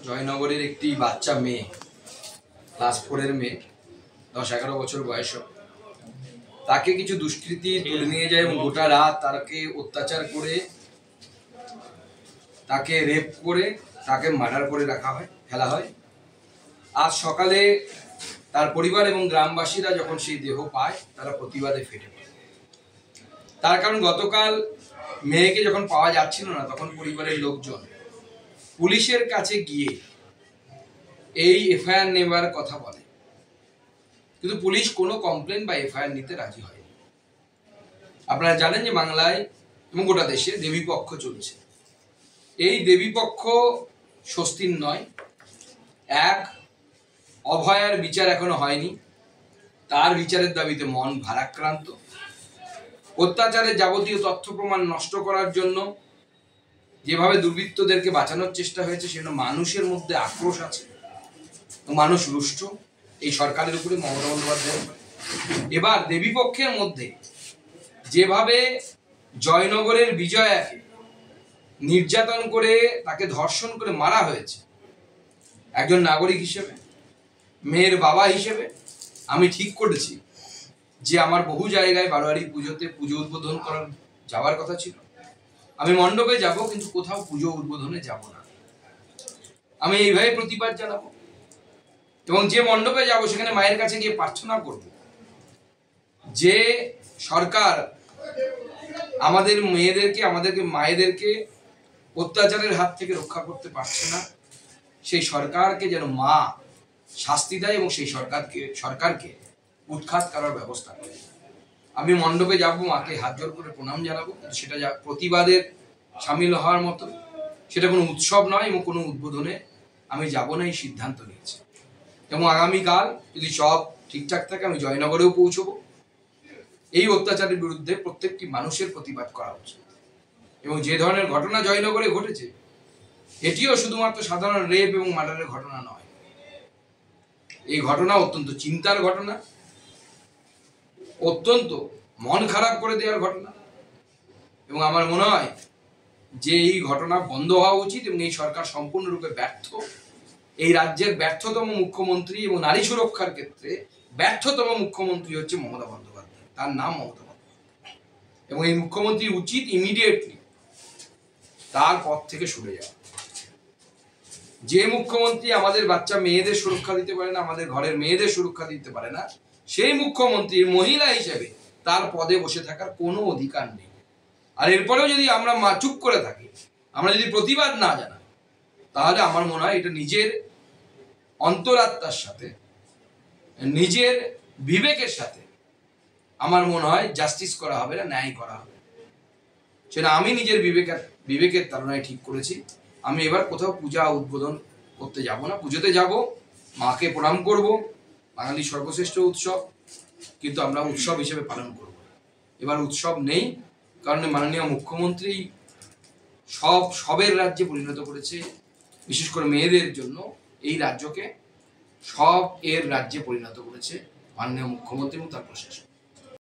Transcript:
জয়নগরের একটি বাচ্চা মেয়ে, ক্লাস 4 এর মেয়ে, 10-11 বছর বয়স। তাকে কিছু দুষ্কৃতী তুলে নিয়ে যায় এবং গোটা রাত তাকে অত্যাচার করে, তাকে রেপ করে, তাকে মার্ডার করে ফেলা হয়। আজ সকালে তার পরিবার এবং গ্রামবাসীরা যখন সেই দেহ পায়, তারা প্রতিবাদে ফেটে পড়ে। তার কারণ, গতকাল মেয়েকে যখন পাওয়া যাচ্ছিল না, তখন পরিবারের লোকজন পুলিশের কাছে গিয়ে এই এফআইআর নেবার কথা বলে, কিন্তু পুলিশ কোনো কমপ্লেন বা এফআইআর নিতে রাজি হয়নি। আপনারা জানেন যে বাংলায় এবং গোটা দেশে দেবীপক্ষ চলছে। এই দেবীপক্ষ স্বস্তির নয়। এক, অভয়ার বিচার এখনো হয়নি, তার বিচারের দাবিতে মন ভারাক্রান্ত। অত্যাচারের যাবতীয় তথ্য প্রমাণ নষ্ট করার জন্য যেভাবে দুর্বৃত্তদেরকে বাঁচানোর চেষ্টা হয়েছে, সেজন্য মানুষের মধ্যে আক্রোশ আছে, মানুষ রুষ্ট এই সরকারের উপরে, মমতা বন্দ্যোপাধ্যায়ের উপরে। এবার দেবীপক্ষের মধ্যে যেভাবে জয়নগরের বিজয়াকে নির্যাতন করে, তাকে ধর্ষণ করে মারা হয়েছে, একজন নাগরিক হিসেবে, মেয়ের বাবা হিসেবে আমি ঠিক করেছি যে আমার বহু জায়গায় বারোয়ারি পুজোতে পুজো উদ্বোধন করার যাওয়ার কথা ছিল। আমি মণ্ডপে যাব, কিন্তু কোথাও পুজো উদ্বোধনে যাব না। আমি এইভাবে প্রতিবাদ জানাবো এবং যে মণ্ডপে যাব সেখানে মায়ের কাছে গিয়ে প্রার্থনা করব যে সরকার আমাদের মেয়েদেরকে, আমাদেরকে মায়েদেরকে অত্যাচারের হাত থেকে রক্ষা করতে পারছে না, সেই সরকারকে যেন মা শাস্তি দেয় এবং সেই সরকারকে উৎখাত করার ব্যবস্থা করে। আমি মণ্ডপে যাব, মাকে হাত জোর করে প্রণাম জানাবো, সেটা প্রতিবাদের সামিল হওয়ার মতো, সেটা কোনো উৎসব নয় এবং কোনো উদ্বোধনে আমি যাব না, এই সিদ্ধান্ত নিয়েছি। এবং আগামীকাল যদি সব ঠিকঠাক থাকে, আমি জয়নগরেও পৌঁছবো। এই অত্যাচারের বিরুদ্ধে প্রত্যেকটি মানুষের প্রতিবাদ করা উচিত। এবং যে ধরনের ঘটনা জয়নগরে ঘটেছে, এটিও শুধুমাত্র সাধারণ রেপ এবং মার্ডারের ঘটনা নয়। এই ঘটনা অত্যন্ত চিন্তার ঘটনা, অত্যন্ত মন খারাপ করে দেওয়ার ঘটনা। এবং আমার মনে হয় যে এই ঘটনা বন্ধ হওয়া উচিত এবং এই সরকার সম্পূর্ণরূপে ব্যর্থ। এই রাজ্যের ব্যর্থতম মুখ্যমন্ত্রী এবং নারী সুরক্ষার ক্ষেত্রে ব্যর্থতম মুখ্যমন্ত্রী হচ্ছে মমতা বন্দ্যোপাধ্যায়। তার নাম মমতা বন্দ্যোপাধ্যায়। এবং এই মুখ্যমন্ত্রী উচিত ইমিডিয়েটলি তার পদ থেকে সরে যাওয়া। যে মুখ্যমন্ত্রী আমাদের বাচ্চা মেয়েদের সুরক্ষা দিতে পারে না, আমাদের ঘরের মেয়েদের সুরক্ষা দিতে পারে না, সেই মুখ্যমন্ত্রীর মহিলা হিসেবে তার পদে বসে থাকার কোনো অধিকার নেই। আর এরপরেও যদি আমরা চুপ করে থাকি, আমরা যদি প্রতিবাদ না জানাই, তাহলে আমার মনে হয় এটা নিজের অন্তরাত্মার সাথে, নিজের বিবেকের সাথে আমার মনে হয় জাস্টিস করা হবে না, ন্যায় করা হবে। সেটা আমি নিজের বিবেকের তাড়নায় ঠিক করেছি। আমি এবার কোথাও পূজা উদ্বোধন করতে যাব না। পুজোতে যাব, মাকে প্রণাম করব, বাঙালির সর্বশ্রেষ্ঠ উৎসব, কিন্তু আমরা উৎসব হিসেবে পালন করব। এবার উৎসব নেই, কারণ মাননীয় মুখ্যমন্ত্রী সবের রাজ্যে পরিণত করেছে, বিশেষ করে মেয়েদের জন্য এই রাজ্যকে সব এর রাজ্যে পরিণত করেছে মাননীয় মুখ্যমন্ত্রী এবং তার প্রশাসন।